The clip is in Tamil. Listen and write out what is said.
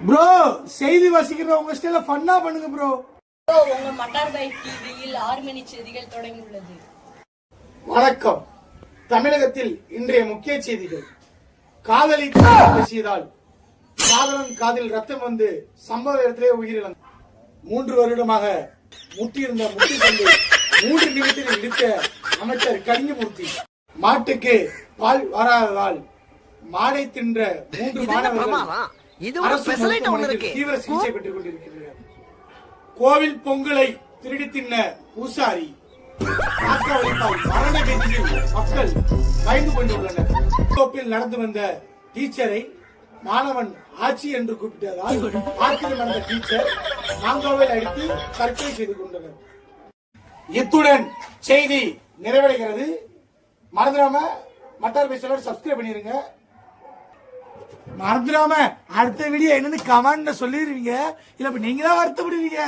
ப்ரோ செய்தி வாசிக்கிற உங்க ஸ்டைல ஃபன்னா பண்ணுங்க ப்ரோ. உங்க மட்டார் பை டிவியில் 6 மணி செய்திகள் தொடங்கியுள்ளது. வணக்கம். தமிழகத்தில் இன்றைய முக்கிய செய்திகள். காதலி பேசியதால் காதலன் காதில் ரத்தம் வந்து சம்பவ இடத்திலே உயிரிழந்தார். 3 வருடமாக முட்டியிருந்த முட்டி சந்தை 3 நிமிடத்தில் இடித்த அமைச்சர் கலிங்கமூர்த்தி. மாட்டுக்கு பால் வராததால் மாடை தின்ற 3 மாணவர்கள் தீவிர சிகிச்சை பெற்றுக் கொண்டிருக்கின்றனர். கோவில் பொங்கலை திருடி தின்ன பூசாரி மரண கதியில் மக்கள் பயந்து கொண்டுள்ளனர். தோப்பில் நடந்து வந்த டீச்சரை மாணவன் ஆட்சி என்று கூப்பிட்டதால் ஆட்சியில் நடந்த டீச்சர் மாங்காவில் அடித்து தற்கொலை செய்து கொண்டனர். இத்துடன் செய்தி நிறைவடைகிறது. மறந்துடாம மட்டார் பேசலோட சப்ஸ்கிரைப் பண்ணிருங்க. மறந்துடாம அடுத்த வீடியோ என்னன்னு கமெண்ட்ல சொல்லிடுவீங்க. இல்ல நீங்க தான் வருத்தப்படுவீங்க.